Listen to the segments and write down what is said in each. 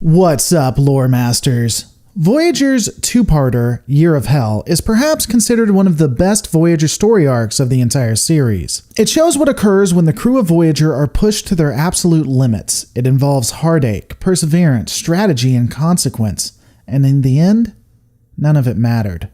What's up, lore masters? Voyager's two-parter, Year of Hell, is perhaps considered one of the best Voyager story arcs of the entire series. It shows what occurs when the crew of Voyager are pushed to their absolute limits. It involves heartache, perseverance, strategy, and consequence. And in the end, none of it mattered.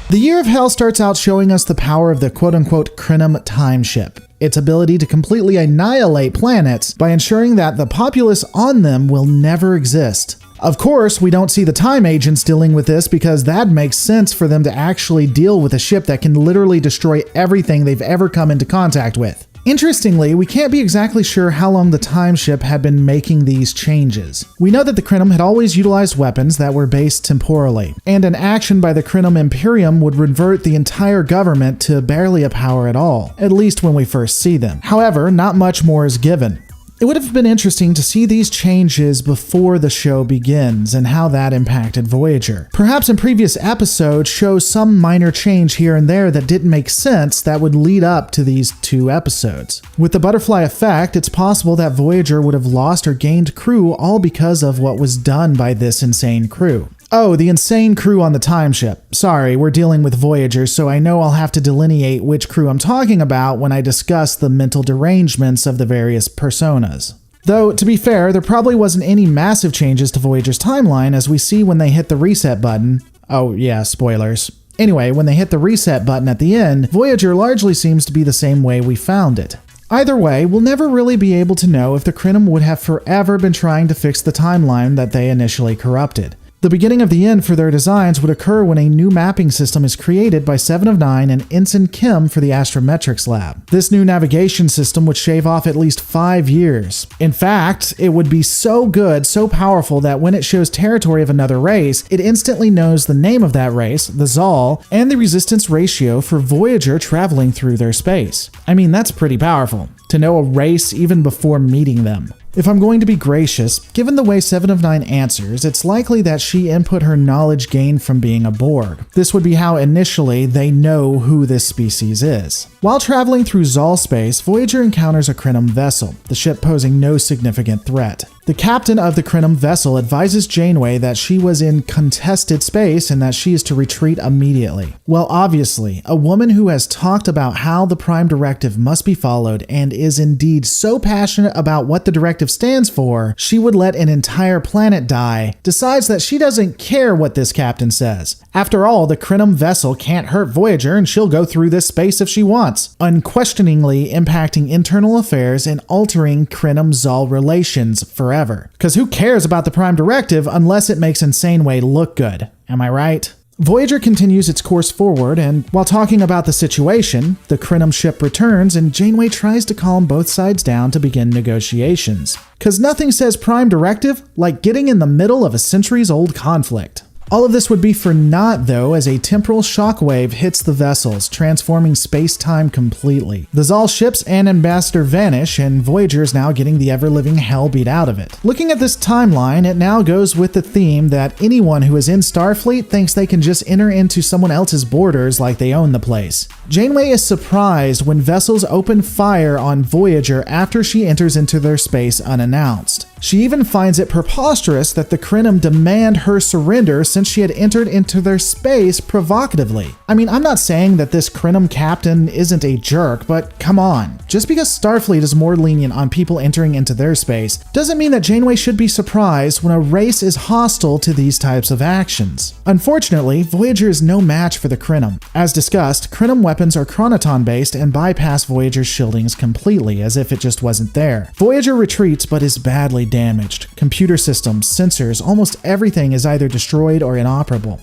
The Year of Hell starts out showing us the power of the quote-unquote Krenim Timeship, its ability to completely annihilate planets by ensuring that the populace on them will never exist. Of course, we don't see the time agents dealing with this because that makes sense for them to actually deal with a ship that can literally destroy everything they've ever come into contact with. Interestingly, we can't be exactly sure how long the Timeship had been making these changes. We know that the Krenim had always utilized weapons that were based temporally, and an action by the Krenim Imperium would revert the entire government to barely a power at all, at least when we first see them. However, not much more is given. It would have been interesting to see these changes before the show begins and how that impacted Voyager. Perhaps in previous episodes show some minor change here and there that didn't make sense that would lead up to these two episodes. With the butterfly effect, it's possible that Voyager would have lost or gained crew all because of what was done by this insane crew. Oh, the insane crew on the Timeship. Sorry, we're dealing with Voyager, so I know I'll have to delineate which crew I'm talking about when I discuss the mental derangements of the various personas. Though, to be fair, there probably wasn't any massive changes to Voyager's timeline as we see when they hit the reset button. Oh yeah, spoilers. Anyway, when they hit the reset button at the end, Voyager largely seems to be the same way we found it. Either way, we'll never really be able to know if the Krenim would have forever been trying to fix the timeline that they initially corrupted. The beginning of the end for their designs would occur when a new mapping system is created by 7 of 9 and Ensign Kim for the Astrometrics Lab. This new navigation system would shave off at least 5 years. In fact, it would be so good, so powerful that when it shows territory of another race, it instantly knows the name of that race, the Zal, and the resistance ratio for Voyager traveling through their space. I mean, that's pretty powerful, to know a race even before meeting them. If I'm going to be gracious, given the way 7 of 9 answers, it's likely that she input her knowledge gained from being a Borg. This would be how initially they know who this species is. While traveling through Zal space, Voyager encounters a Krenim vessel, the ship posing no significant threat. The captain of the Krenim vessel advises Janeway that she was in contested space and that she is to retreat immediately. Well, obviously, a woman who has talked about how the Prime Directive must be followed and is indeed so passionate about what the directive stands for, she would let an entire planet die, decides that she doesn't care what this captain says. After all, the Krenim vessel can't hurt Voyager and she'll go through this space if she wants, unquestioningly impacting internal affairs and altering Krenim-Zal relations forever. Because who cares about the Prime Directive unless it makes Janeway look good? Am I right? Voyager continues its course forward, and while talking about the situation, the Krenim ship returns and Janeway tries to calm both sides down to begin negotiations. Cause nothing says Prime Directive like getting in the middle of a centuries-old conflict. All of this would be for naught, though, as a temporal shockwave hits the vessels, transforming space-time completely. The Zal ships and Ambassador vanish, and Voyager is now getting the ever-living hell beat out of it. Looking at this timeline, it now goes with the theme that anyone who is in Starfleet thinks they can just enter into someone else's borders like they own the place. Janeway is surprised when vessels open fire on Voyager after she enters into their space unannounced. She even finds it preposterous that the Krenim demand her surrender since she had entered into their space provocatively. I mean, I'm not saying that this Krenim captain isn't a jerk, but come on. Just because Starfleet is more lenient on people entering into their space doesn't mean that Janeway should be surprised when a race is hostile to these types of actions. Unfortunately, Voyager is no match for the Krenim. As discussed, Krenim weapons are chronoton-based and bypass Voyager's shieldings completely, as if it just wasn't there. Voyager retreats but is badly damaged. Computer systems, sensors, almost everything is either destroyed or inoperable.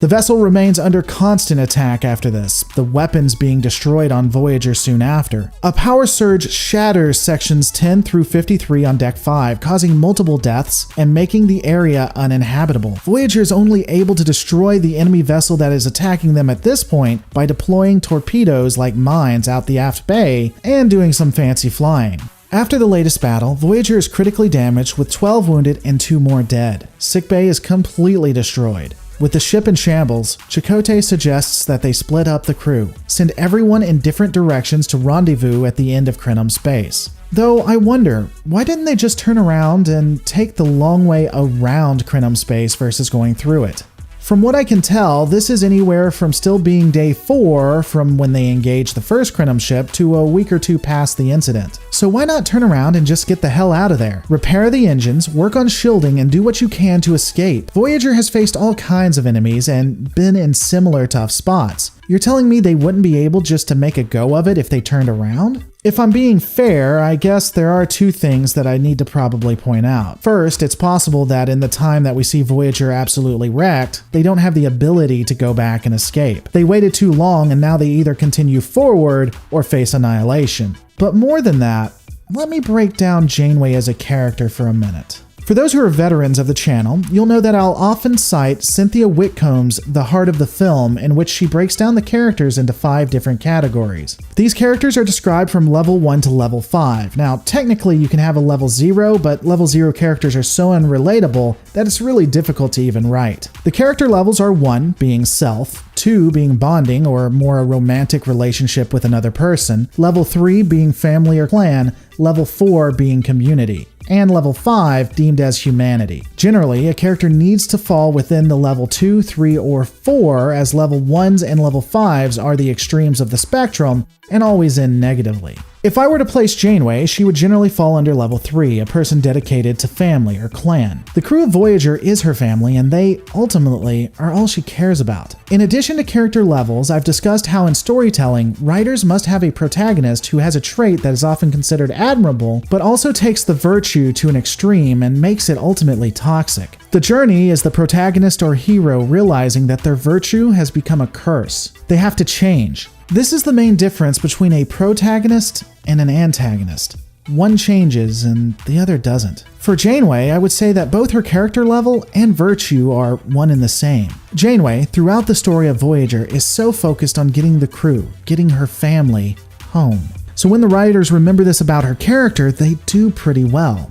The vessel remains under constant attack after this, the weapons being destroyed on Voyager soon after. A power surge shatters sections 10 through 53 on Deck 5, causing multiple deaths and making the area uninhabitable. Voyager is only able to destroy the enemy vessel that is attacking them at this point by deploying torpedoes like mines out the aft bay and doing some fancy flying. After the latest battle, Voyager is critically damaged with 12 wounded and 2 more dead. Sickbay is completely destroyed. With the ship in shambles, Chakotay suggests that they split up the crew, send everyone in different directions to rendezvous at the end of Krenim space. Though I wonder, why didn't they just turn around and take the long way around Krenim space versus going through it? From what I can tell, this is anywhere from still being day 4 from when they engaged the first Krenim ship to a week or 2 past the incident. So why not turn around and just get the hell out of there? Repair the engines, work on shielding, and do what you can to escape. Voyager has faced all kinds of enemies and been in similar tough spots. You're telling me they wouldn't be able just to make a go of it if they turned around? If I'm being fair, I guess there are 2 things that I need to probably point out. First, it's possible that in the time that we see Voyager absolutely wrecked, they don't have the ability to go back and escape. They waited too long and now they either continue forward or face annihilation. But more than that, let me break down Janeway as a character for a minute. For those who are veterans of the channel, you'll know that I'll often cite Cynthia Whitcomb's The Heart of the Film, in which she breaks down the characters into 5 different categories. These characters are described from level 1 to level 5. Now, technically you can have a level 0, but level 0 characters are so unrelatable that it's really difficult to even write. The character levels are 1 being self, 2 being bonding or more a romantic relationship with another person, level 3 being family or clan, level 4 being community, and level 5 deemed as humanity. Generally, a character needs to fall within the level 2, 3, or 4, as level 1s and level 5s are the extremes of the spectrum and always end negatively. If I were to place Janeway, she would generally fall under level 3, a person dedicated to family or clan. The crew of Voyager is her family, and they, ultimately, are all she cares about. In addition to character levels, I've discussed how in storytelling, writers must have a protagonist who has a trait that is often considered admirable, but also takes the virtue to an extreme and makes it ultimately toxic. The journey is the protagonist or hero realizing that their virtue has become a curse. They have to change. This is the main difference between a protagonist and an antagonist. One changes and the other doesn't. For Janeway, I would say that both her character level and virtue are one and the same. Janeway, throughout the story of Voyager, is so focused on getting the crew, getting her family, home. So when the writers remember this about her character, they do pretty well.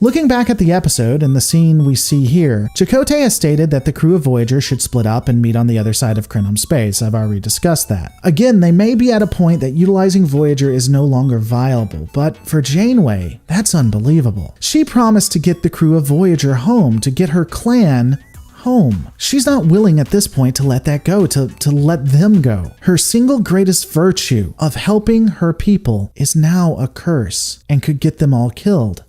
Looking back at the episode and the scene we see here, Chakotay has stated that the crew of Voyager should split up and meet on the other side of Krenim space. I've already discussed that. Again, they may be at a point that utilizing Voyager is no longer viable, but for Janeway, that's unbelievable. She promised to get the crew of Voyager home, to get her clan home. She's not willing at this point to let that go, to let them go. Her single greatest virtue of helping her people is now a curse and could get them all killed.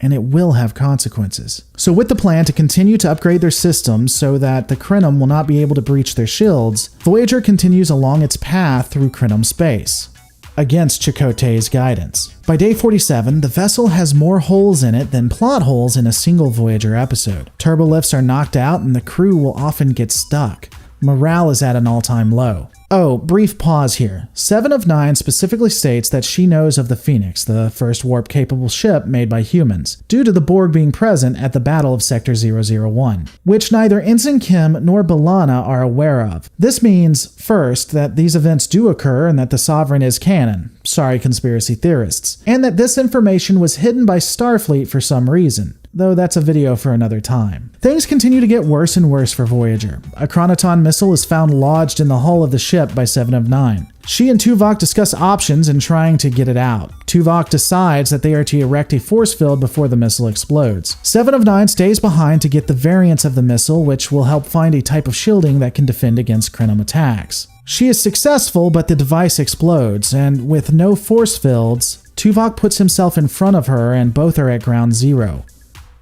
And it will have consequences. So with the plan to continue to upgrade their systems so that the Krenim will not be able to breach their shields, Voyager continues along its path through Krenim space, against Chakotay's guidance. By day 47, the vessel has more holes in it than plot holes in a single Voyager episode. Turbolifts are knocked out and the crew will often get stuck. Morale is at an all-time low. Oh, brief pause here. 7 of 9 specifically states that she knows of the Phoenix, the first warp-capable ship made by humans, due to the Borg being present at the Battle of Sector 001, which neither Ensign Kim nor B'Elanna are aware of. This means, first, that these events do occur and that the Sovereign is canon. Sorry, conspiracy theorists. And that this information was hidden by Starfleet for some reason, though that's a video for another time. Things continue to get worse and worse for Voyager. A Chronoton missile is found lodged in the hull of the ship by 7 of 9. She and Tuvok discuss options in trying to get it out. Tuvok decides that they are to erect a force field before the missile explodes. 7 of 9 stays behind to get the variants of the missile, which will help find a type of shielding that can defend against Krenim attacks. She is successful, but the device explodes, and with no force fields, Tuvok puts himself in front of her and both are at ground zero,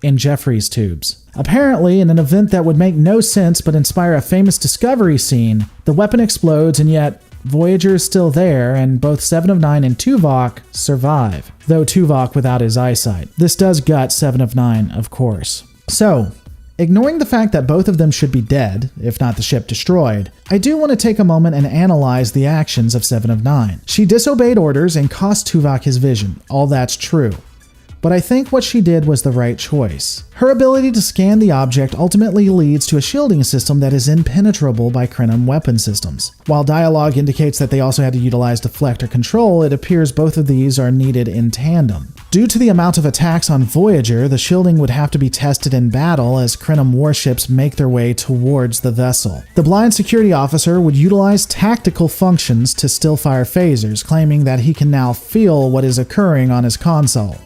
in Jeffries tubes. Apparently, in an event that would make no sense but inspire a famous Discovery scene, the weapon explodes and yet Voyager is still there and both 7 of 9 and Tuvok survive, though Tuvok without his eyesight. This does gut 7 of 9, of course. So, Ignoring the fact that both of them should be dead, if not the ship destroyed, I do want to take a moment and analyze the actions of 7 of 9. She disobeyed orders and cost Tuvok his vision. All that's true. But I think what she did was the right choice. Her ability to scan the object ultimately leads to a shielding system that is impenetrable by Krenim weapon systems. While dialogue indicates that they also had to utilize deflect or control, it appears both of these are needed in tandem. Due to the amount of attacks on Voyager, the shielding would have to be tested in battle as Krenim warships make their way towards the vessel. The blind security officer would utilize tactical functions to still fire phasers, claiming that he can now feel what is occurring on his console.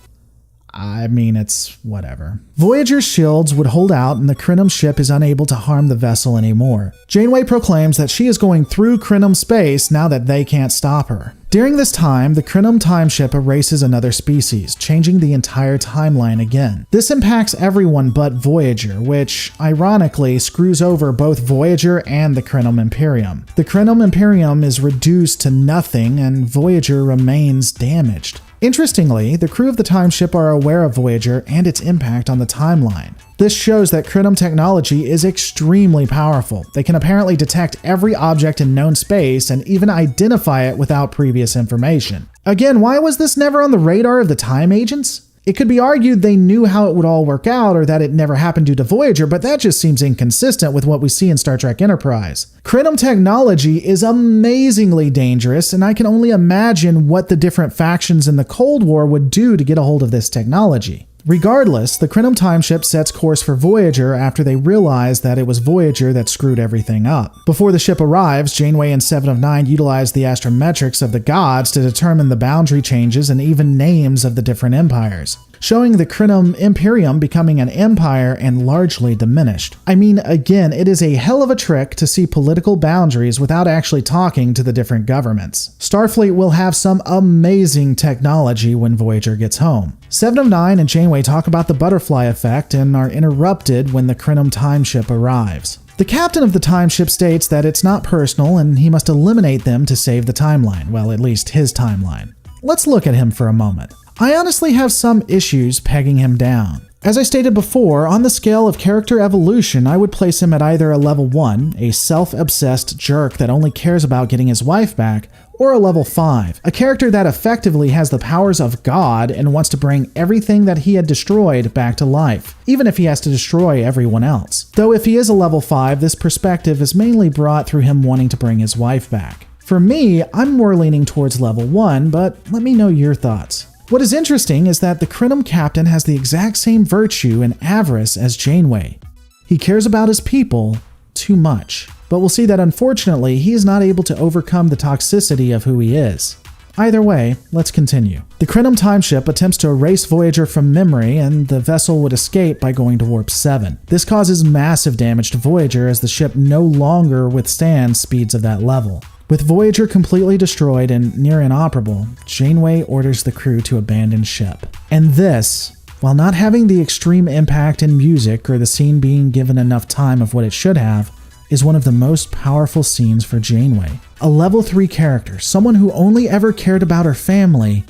I mean, it's whatever. Voyager's shields would hold out and the Krenim ship is unable to harm the vessel anymore. Janeway proclaims that she is going through Krenim space now that they can't stop her. During this time, the Krenim timeship erases another species, changing the entire timeline again. This impacts everyone but Voyager, which, ironically, screws over both Voyager and the Krenim Imperium. The Krenim Imperium is reduced to nothing and Voyager remains damaged. Interestingly, the crew of the timeship are aware of Voyager and its impact on the timeline. This shows that Krenim technology is extremely powerful. They can apparently detect every object in known space and even identify it without previous information. Again, why was this never on the radar of the Time Agents? It could be argued they knew how it would all work out or that it never happened due to Voyager, but that just seems inconsistent with what we see in Star Trek Enterprise. Krenim technology is amazingly dangerous, and I can only imagine what the different factions in the Cold War would do to get a hold of this technology. Regardless, the Krenim timeship sets course for Voyager after they realize that it was Voyager that screwed everything up. Before the ship arrives, Janeway and 7 of 9 utilize the astrometrics of the gods to determine the boundary changes and even names of the different empires, showing the Krenim Imperium becoming an empire and largely diminished. I mean, again, it is a hell of a trick to see political boundaries without actually talking to the different governments. Starfleet will have some amazing technology when Voyager gets home. 7 of 9 and Janeway talk about the butterfly effect and are interrupted when the Krenim timeship arrives. The captain of the timeship states that it's not personal and he must eliminate them to save the timeline, well, at least his timeline. Let's look at him for a moment. I honestly have some issues pegging him down. As I stated before, on the scale of character evolution, I would place him at either a level 1, a self-obsessed jerk that only cares about getting his wife back, or a level 5, a character that effectively has the powers of God and wants to bring everything that he had destroyed back to life, even if he has to destroy everyone else. Though if he is a level 5, this perspective is mainly brought through him wanting to bring his wife back. For me, I'm more leaning towards level 1, but let me know your thoughts. What is interesting is that the Krenim captain has the exact same virtue and avarice as Janeway. He cares about his people too much, but we'll see that unfortunately he is not able to overcome the toxicity of who he is. Either way, let's continue. The Krenim timeship attempts to erase Voyager from memory and the vessel would escape by going to warp 7. This causes massive damage to Voyager as the ship no longer withstands speeds of that level. With Voyager completely destroyed and near inoperable, Janeway orders the crew to abandon ship. And this, while not having the extreme impact in music or the scene being given enough time of what it should have, is one of the most powerful scenes for Janeway. A level 3 character, someone who only ever cared about her family,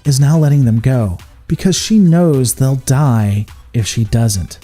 is now letting them go because she knows they'll die if she doesn't.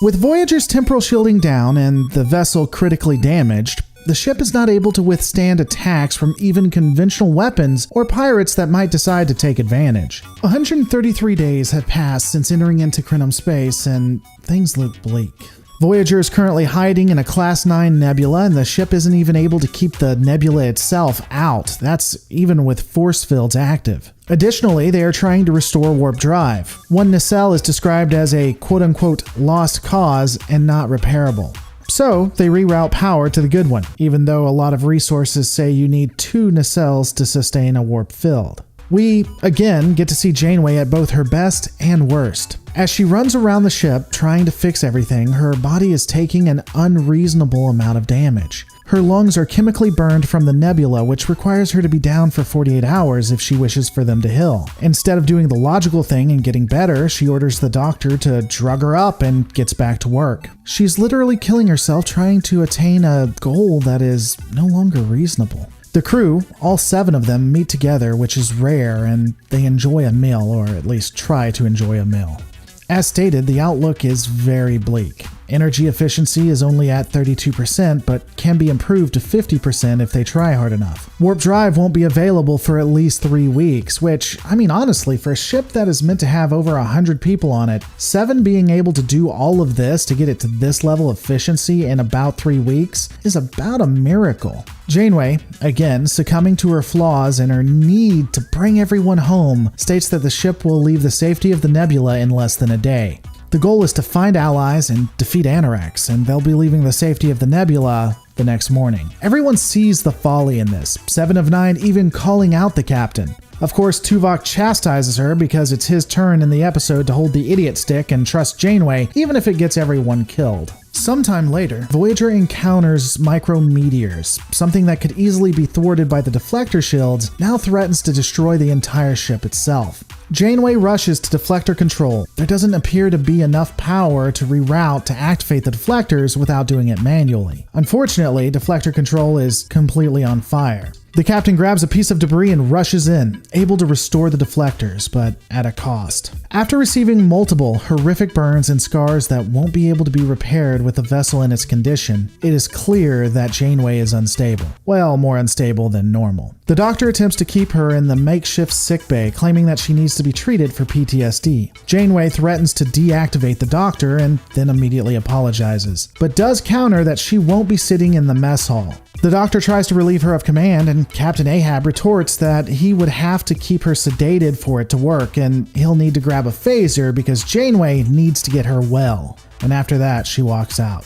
With Voyager's temporal shielding down and the vessel critically damaged, the ship is not able to withstand attacks from even conventional weapons or pirates that might decide to take advantage. 133 days have passed since entering into Krenim space, and things look bleak. Voyager is currently hiding in a Class 9 nebula, and the ship isn't even able to keep the nebula itself out. That's even with force fields active. Additionally, they are trying to restore warp drive. One nacelle is described as a quote-unquote lost cause and not repairable. So, they reroute power to the good one, even though a lot of resources say you need 2 nacelles to sustain a warp field. We, again, get to see Janeway at both her best and worst. As she runs around the ship trying to fix everything, her body is taking an unreasonable amount of damage. Her lungs are chemically burned from the nebula, which requires her to be down for 48 hours if she wishes for them to heal. Instead of doing the logical thing and getting better, she orders the doctor to drug her up and gets back to work. She's literally killing herself trying to attain a goal that is no longer reasonable. The crew, all 7 of them, meet together, which is rare, and they enjoy a meal, or at least try to enjoy a meal. As stated, the outlook is very bleak. Energy efficiency is only at 32%, but can be improved to 50% if they try hard enough. Warp drive won't be available for at least 3 weeks, which, I mean honestly, for a ship that is meant to have over 100 people on it, 7 being able to do all of this to get it to this level of efficiency in about 3 weeks is about a miracle. Janeway, again succumbing to her flaws and her need to bring everyone home, states that the ship will leave the safety of the nebula in less than a day. The goal is to find allies and defeat Annorax, and they'll be leaving the safety of the nebula the next morning. Everyone sees the folly in this, 7 of 9 even calling out the captain. Of course, Tuvok chastises her because it's his turn in the episode to hold the idiot stick and trust Janeway, even if it gets everyone killed. Sometime later, Voyager encounters micrometeors. Something that could easily be thwarted by the deflector shields now threatens to destroy the entire ship itself. Janeway rushes to deflector control. There doesn't appear to be enough power to reroute to activate the deflectors without doing it manually. Unfortunately, deflector control is completely on fire. The captain grabs a piece of debris and rushes in, able to restore the deflectors, but at a cost. After receiving multiple horrific burns and scars that won't be able to be repaired with the vessel in its condition, it is clear that Janeway is unstable. Well, more unstable than normal. The doctor attempts to keep her in the makeshift sickbay, claiming that she needs to be treated for PTSD. Janeway threatens to deactivate the doctor and then immediately apologizes, but does counter that she won't be sitting in the mess hall. The doctor tries to relieve her of command, and Captain Ahab retorts that he would have to keep her sedated for it to work, and he'll need to grab a phaser because Janeway needs to get her well. And after that, she walks out.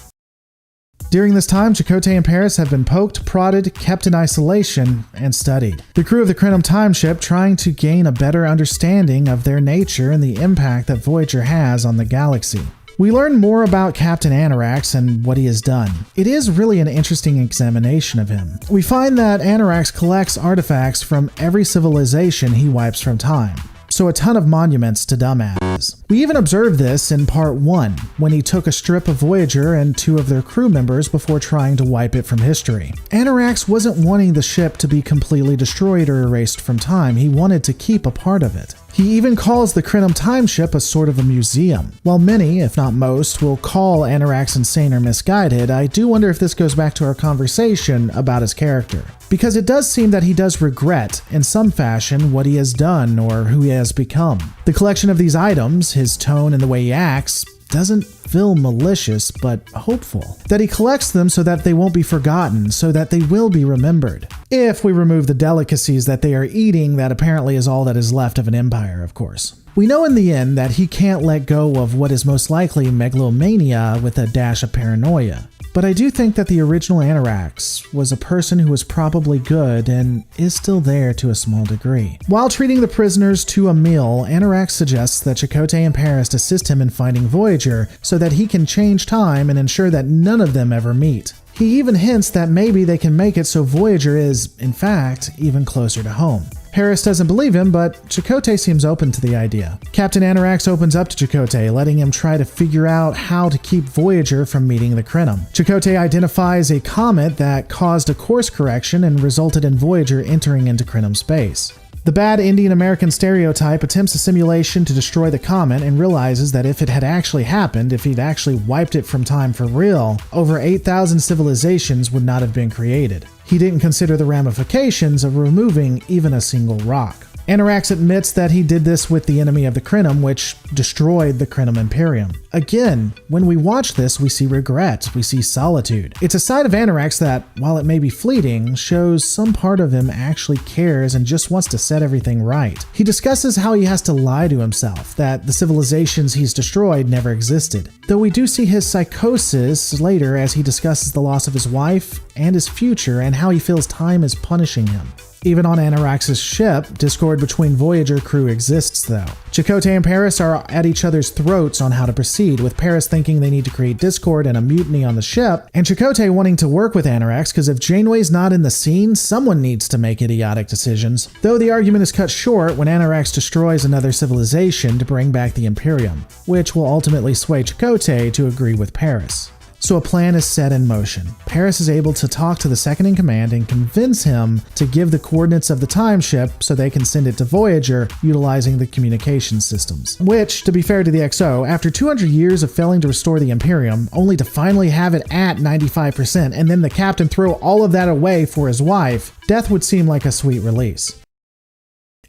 During this time, Chakotay and Paris have been poked, prodded, kept in isolation, and studied. The crew of the Krenim Timeship trying to gain a better understanding of their nature and the impact that Voyager has on the galaxy. We learn more about Captain Annorax and what he has done. It is really an interesting examination of him. We find that Annorax collects artifacts from every civilization he wipes from time. So a ton of monuments to dumbasses. We even observed this in part 1, when he took a strip of Voyager and 2 of their crew members before trying to wipe it from history. Annorax wasn't wanting the ship to be completely destroyed or erased from time, he wanted to keep a part of it. He even calls the Krenim Timeship a sort of a museum. While many, if not most, will call Annorax insane or misguided, I do wonder if this goes back to our conversation about his character. Because it does seem that he does regret, in some fashion, what he has done or who he has become. The collection of these items, his tone and the way he acts, doesn't feel malicious, but hopeful. That he collects them so that they won't be forgotten, so that they will be remembered. If we remove the delicacies that they are eating, that apparently is all that is left of an empire, of course. We know in the end that he can't let go of what is most likely megalomania with a dash of paranoia. But I do think that the original Annorax was a person who was probably good and is still there to a small degree. While treating the prisoners to a meal, Annorax suggests that Chakotay and Paris assist him in finding Voyager so that he can change time and ensure that none of them ever meet. He even hints that maybe they can make it so Voyager is, in fact, even closer to home. Paris doesn't believe him, but Chakotay seems open to the idea. Captain Annorax opens up to Chakotay, letting him try to figure out how to keep Voyager from meeting the Krenim. Chakotay identifies a comet that caused a course correction and resulted in Voyager entering into Krenim space. The bad Indian-American stereotype attempts a simulation to destroy the comet and realizes that if it had actually happened, if he'd actually wiped it from time for real, over 8,000 civilizations would not have been created. He didn't consider the ramifications of removing even a single rock. Annorax admits that he did this with the enemy of the Krenim, which destroyed the Krenim Imperium. Again, when we watch this, we see regret, we see solitude. It's a side of Annorax that, while it may be fleeting, shows some part of him actually cares and just wants to set everything right. He discusses how he has to lie to himself, that the civilizations he's destroyed never existed. Though we do see his psychosis later as he discusses the loss of his wife and his future and how he feels time is punishing him. Even on Annorax's ship, discord between Voyager crew exists though. Chakotay and Paris are at each other's throats on how to proceed, with Paris thinking they need to create discord and a mutiny on the ship, and Chakotay wanting to work with Annorax because if Janeway's not in the scene, someone needs to make idiotic decisions. Though the argument is cut short when Annorax destroys another civilization to bring back the Imperium, which will ultimately sway Chakotay to agree with Paris. So a plan is set in motion. Paris is able to talk to the second in command and convince him to give the coordinates of the Timeship so they can send it to Voyager utilizing the communication systems. Which, to be fair to the XO, after 200 years of failing to restore the Imperium, only to finally have it at 95% and then the captain throw all of that away for his wife, death would seem like a sweet release.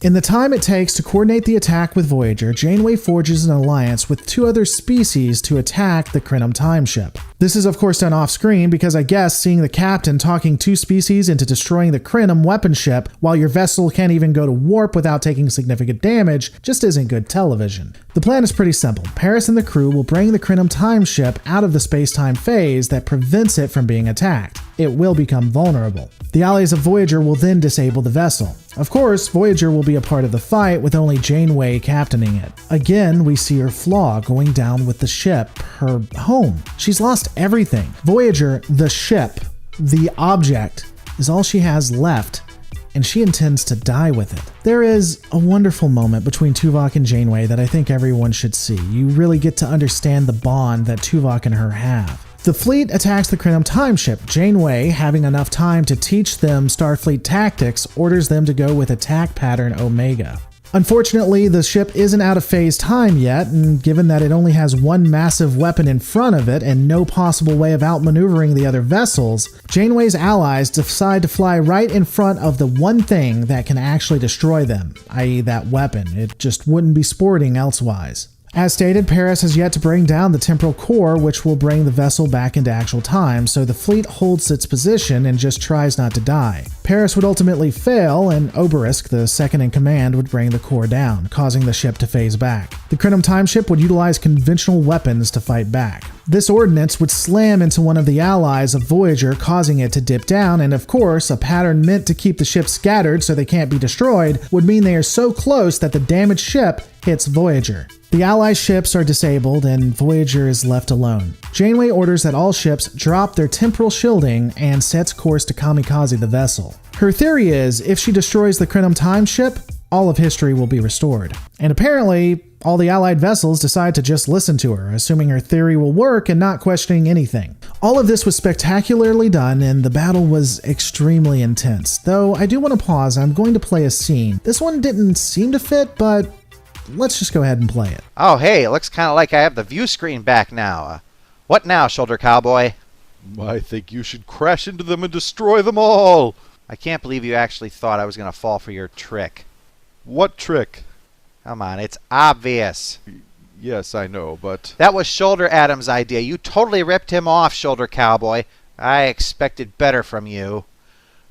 In the time it takes to coordinate the attack with Voyager, Janeway forges an alliance with 2 other species to attack the Krenim Timeship. This is of course done off screen because I guess seeing the captain talking 2 species into destroying the Krenim weapon ship while your vessel can't even go to warp without taking significant damage just isn't good television. The plan is pretty simple. Paris and the crew will bring the Krenim Timeship out of the space-time phase that prevents it from being attacked. It will become vulnerable. The allies of Voyager will then disable the vessel. Of course, Voyager will be a part of the fight with only Janeway captaining it. Again, we see her flaw going down with the ship, her home. She's lost everything. Voyager, the ship, the object, is all she has left, and she intends to die with it. There is a wonderful moment between Tuvok and Janeway that I think everyone should see. You really get to understand the bond that Tuvok and her have. The fleet attacks the Krenim Timeship. Janeway, having enough time to teach them Starfleet tactics, orders them to go with attack pattern Omega. Unfortunately, the ship isn't out of phase time yet, and given that it only has one massive weapon in front of it and no possible way of outmaneuvering the other vessels, Janeway's allies decide to fly right in front of the one thing that can actually destroy them, i.e. that weapon. It just wouldn't be sporting elsewise. As stated, Paris has yet to bring down the temporal core, which will bring the vessel back into actual time, so the fleet holds its position and just tries not to die. Paris would ultimately fail, and Oberisk, the second in command, would bring the core down, causing the ship to phase back. The Krenim Timeship would utilize conventional weapons to fight back. This ordnance would slam into one of the allies of Voyager, causing it to dip down, and of course, a pattern meant to keep the ship scattered so they can't be destroyed would mean they are so close that the damaged ship hits Voyager. The Allied ships are disabled and Voyager is left alone. Janeway orders that all ships drop their temporal shielding and sets course to kamikaze the vessel. Her theory is, if she destroys the Krenim Timeship, all of history will be restored. And apparently, all the Allied vessels decide to just listen to her, assuming her theory will work and not questioning anything. All of this was spectacularly done, and the battle was extremely intense. Though I do want to pause, I'm going to play a scene. This one didn't seem to fit, but let's just go ahead and play it. Oh, hey, it looks kind of like I have the view screen back now. What now, Shoulder Cowboy? I think you should crash into them and destroy them all. I can't believe you actually thought I was going to fall for your trick. What trick? Come on, it's obvious. Yes, I know, but... That was Shoulder Adam's idea. You totally ripped him off, Shoulder Cowboy. I expected better from you.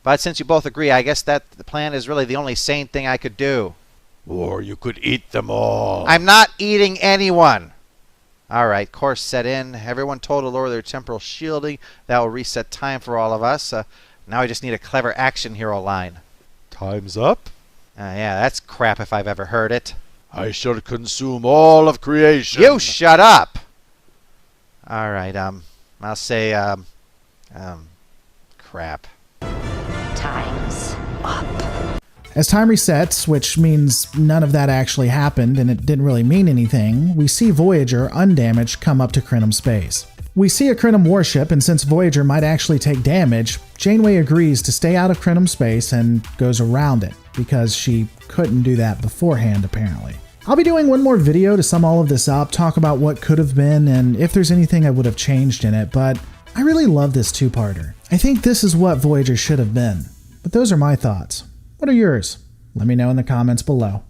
But since you both agree, I guess that the plan is really the only sane thing I could do. Or you could eat them all. I'm not eating anyone. Alright, course set in. Everyone told to lower their temporal shielding. That will reset time for all of us. Now I just need a clever action hero line. Time's up? Yeah, that's crap if I've ever heard it. I shall consume all of creation. You shut up! Alright, I'll say, crap. Time's up. As time resets, which means none of that actually happened and it didn't really mean anything, we see Voyager, undamaged, come up to Krenim space. We see a Krenim warship, and since Voyager might actually take damage, Janeway agrees to stay out of Krenim space and goes around it, because she couldn't do that beforehand apparently. I'll be doing one more video to sum all of this up, talk about what could have been and if there's anything I would have changed in it, but I really love this two-parter. I think this is what Voyager should have been. But those are my thoughts. What are yours? Let me know in the comments below.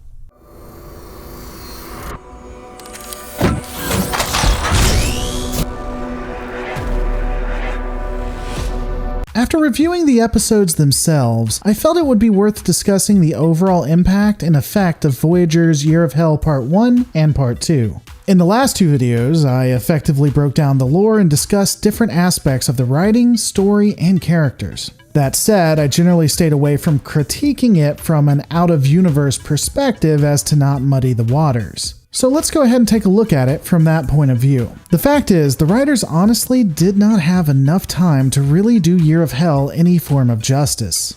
After reviewing the episodes themselves, I felt it would be worth discussing the overall impact and effect of Voyager's Year of Hell Part 1 and Part 2. In the last two videos, I effectively broke down the lore and discussed different aspects of the writing, story, and characters. That said, I generally stayed away from critiquing it from an out-of-universe perspective as to not muddy the waters. So let's go ahead and take a look at it from that point of view. The fact is, the writers honestly did not have enough time to really do Year of Hell any form of justice.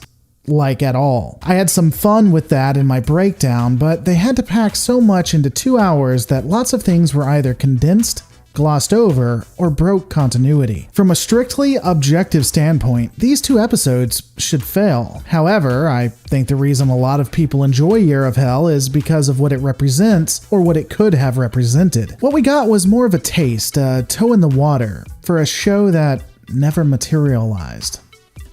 Like at all. I had some fun with that in my breakdown, but they had to pack so much into 2 hours that lots of things were either condensed, glossed over, or broke continuity. From a strictly objective standpoint, these two episodes should fail. However, I think the reason a lot of people enjoy Year of Hell is because of what it represents, or what it could have represented. What we got was more of a taste, a toe in the water, for a show that never materialized.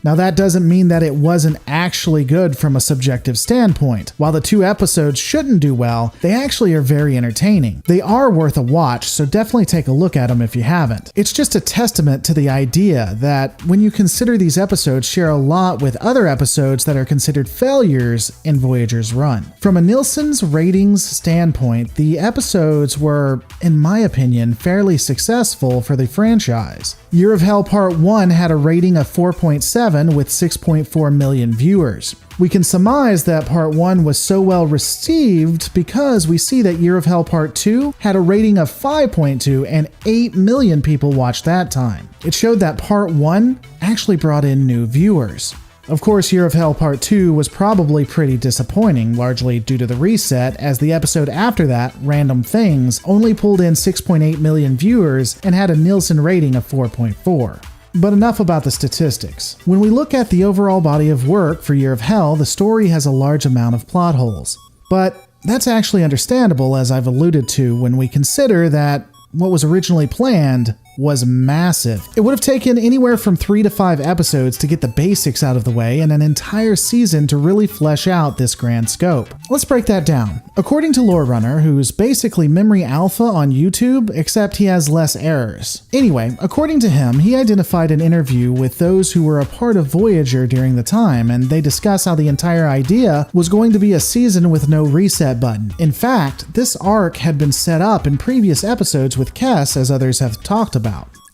Now that doesn't mean that it wasn't actually good from a subjective standpoint. While the two episodes shouldn't do well, they actually are very entertaining. They are worth a watch, so definitely take a look at them if you haven't. It's just a testament to the idea that when you consider these episodes share a lot with other episodes that are considered failures in Voyager's run. From a Nielsen's ratings standpoint, the episodes were, in my opinion, fairly successful for the franchise. Year of Hell Part 1 had a rating of 4.7 with 6.4 million viewers. We can surmise that Part 1 was so well received because we see that Year of Hell Part 2 had a rating of 5.2 and 8 million people watched that time. It showed that Part 1 actually brought in new viewers. Of course, Year of Hell Part 2 was probably pretty disappointing, largely due to the reset, as the episode after that, Random Things, only pulled in 6.8 million viewers and had a Nielsen rating of 4.4. But enough about the statistics. When we look at the overall body of work for Year of Hell, the story has a large amount of plot holes. But that's actually understandable, as I've alluded to, when we consider that what was originally planned was massive. It would have taken anywhere from 3 to 5 episodes to get the basics out of the way and an entire season to really flesh out this grand scope. Let's break that down. According to Lore Runner, who's basically Memory Alpha on YouTube, except he has less errors. Anyway, according to him, he identified an interview with those who were a part of Voyager during the time, and they discuss how the entire idea was going to be a season with no reset button. In fact, this arc had been set up in previous episodes with Kes, as others have talked about.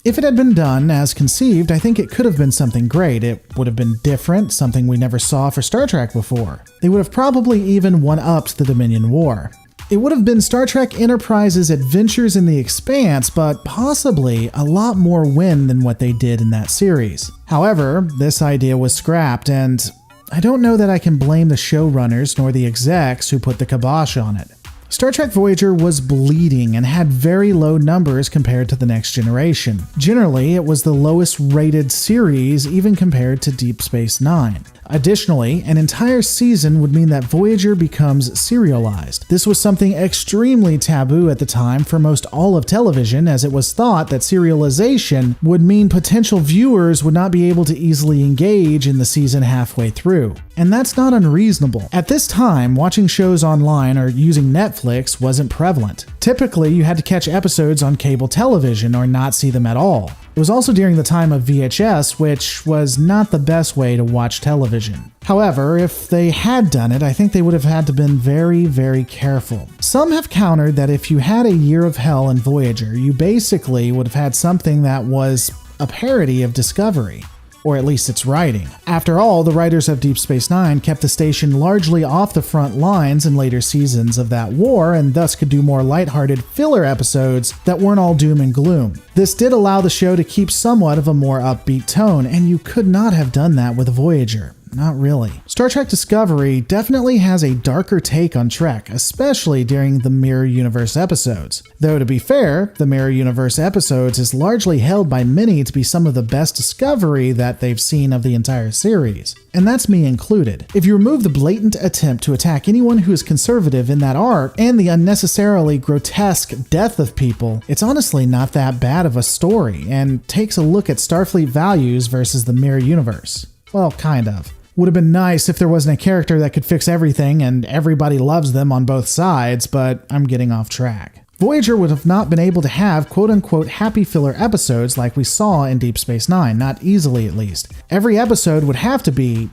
If it had been done as conceived, I think it could have been something great. It would have been different, something we never saw for Star Trek before. They would have probably even one-upped the Dominion War. It would have been Star Trek Enterprise's adventures in the expanse, but possibly a lot more win than what they did in that series. However, this idea was scrapped, and I don't know that I can blame the showrunners nor the execs who put the kibosh on it. Star Trek Voyager was bleeding and had very low numbers compared to the Next Generation. Generally, it was the lowest rated series even compared to Deep Space Nine. Additionally, an entire season would mean that Voyager becomes serialized. This was something extremely taboo at the time for most all of television, as it was thought that serialization would mean potential viewers would not be able to easily engage in the season halfway through. And that's not unreasonable. At this time, watching shows online or using Netflix wasn't prevalent. Typically, you had to catch episodes on cable television or not see them at all. It was also during the time of VHS, which was not the best way to watch television. However, if they had done it, I think they would have had to been very, very careful. Some have countered that if you had a Year of Hell in Voyager, you basically would have had something that was a parody of Discovery. Or at least its writing. After all, the writers of Deep Space Nine kept the station largely off the front lines in later seasons of that war, and thus could do more lighthearted filler episodes that weren't all doom and gloom. This did allow the show to keep somewhat of a more upbeat tone, and you could not have done that with Voyager. Not really. Star Trek Discovery definitely has a darker take on Trek, especially during the Mirror Universe episodes. Though to be fair, the Mirror Universe episodes is largely held by many to be some of the best Discovery that they've seen of the entire series. And that's me included. If you remove the blatant attempt to attack anyone who is conservative in that arc, and the unnecessarily grotesque death of people, it's honestly not that bad of a story, and takes a look at Starfleet values versus the Mirror Universe. Well, kind of. Would have been nice if there wasn't a character that could fix everything and everybody loves them on both sides, but I'm getting off track. Voyager would have not been able to have quote-unquote happy filler episodes like we saw in Deep Space Nine, not easily at least. Every episode would have to be,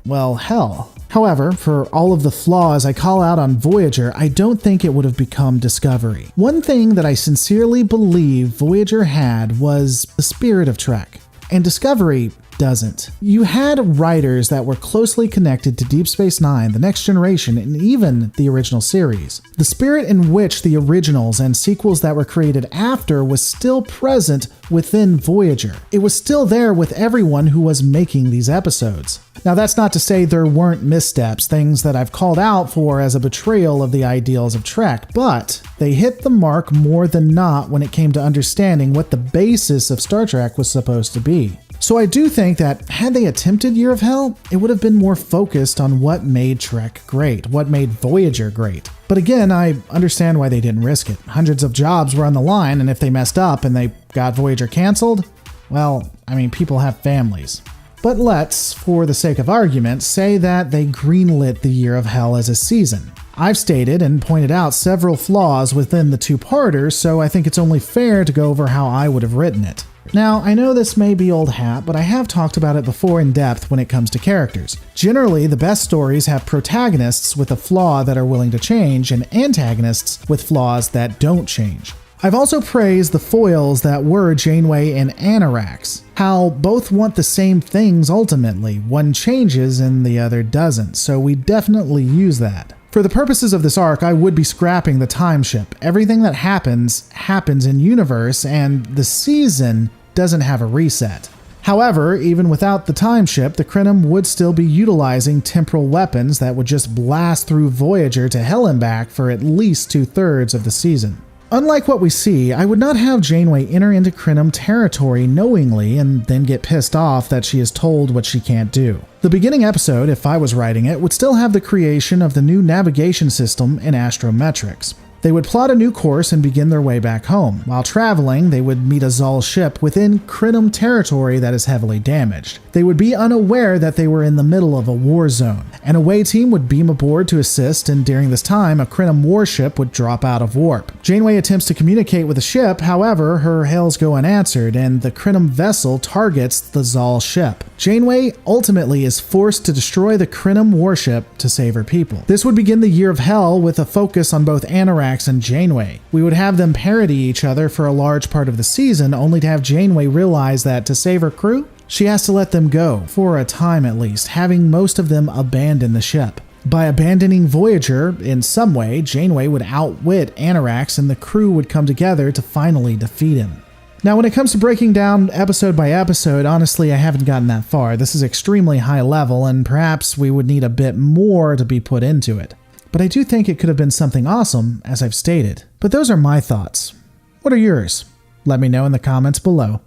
well, hell. However, for all of the flaws I call out on Voyager, I don't think it would have become Discovery. One thing that I sincerely believe Voyager had was the spirit of Trek. And Discovery doesn't. You had writers that were closely connected to Deep Space Nine, The Next Generation, and even the original series. The spirit in which the originals and sequels that were created after was still present within Voyager. It was still there with everyone who was making these episodes. Now, that's not to say there weren't missteps, things that I've called out for as a betrayal of the ideals of Trek, but they hit the mark more than not when it came to understanding what the basis of Star Trek was supposed to be. So I do think that had they attempted Year of Hell, it would have been more focused on what made Trek great, what made Voyager great. But again, I understand why they didn't risk it. Hundreds of jobs were on the line, and if they messed up and they got Voyager canceled, well, I mean, people have families. But let's, for the sake of argument, say that they greenlit the Year of Hell as a season. I've stated and pointed out several flaws within the two-parters, so I think it's only fair to go over how I would have written it. Now, I know this may be old hat, but I have talked about it before in depth when it comes to characters. Generally, the best stories have protagonists with a flaw that are willing to change, and antagonists with flaws that don't change. I've also praised the foils that were Janeway and Anorax, how both want the same things ultimately, one changes and the other doesn't, so we definitely use that. For the purposes of this arc, I would be scrapping the Timeship. Everything that happens in universe, and the season doesn't have a reset. However, even without the Timeship, the Krenim would still be utilizing temporal weapons that would just blast through Voyager to hell and back for at least 2/3 of the season. Unlike what we see, I would not have Janeway enter into Krenim territory knowingly and then get pissed off that she is told what she can't do. The beginning episode, if I was writing it, would still have the creation of the new navigation system in astrometrics. They would plot a new course and begin their way back home. While traveling, they would meet a Zol ship within Krenim territory that is heavily damaged. They would be unaware that they were in the middle of a war zone. An away team would beam aboard to assist, and during this time, a Krenim warship would drop out of warp. Janeway attempts to communicate with the ship, however, her hails go unanswered, and the Krenim vessel targets the Zol ship. Janeway ultimately is forced to destroy the Krenim warship to save her people. This would begin the Year of Hell with a focus on both Anorax and Janeway. We would have them parody each other for a large part of the season, only to have Janeway realize that to save her crew, she has to let them go, for a time at least, having most of them abandon the ship. By abandoning Voyager in some way, Janeway would outwit Anorax and the crew would come together to finally defeat him. Now, when it comes to breaking down episode by episode, honestly, I haven't gotten that far. This is extremely high level, and perhaps we would need a bit more to be put into it. But I do think it could have been something awesome, as I've stated. But those are my thoughts. What are yours? Let me know in the comments below.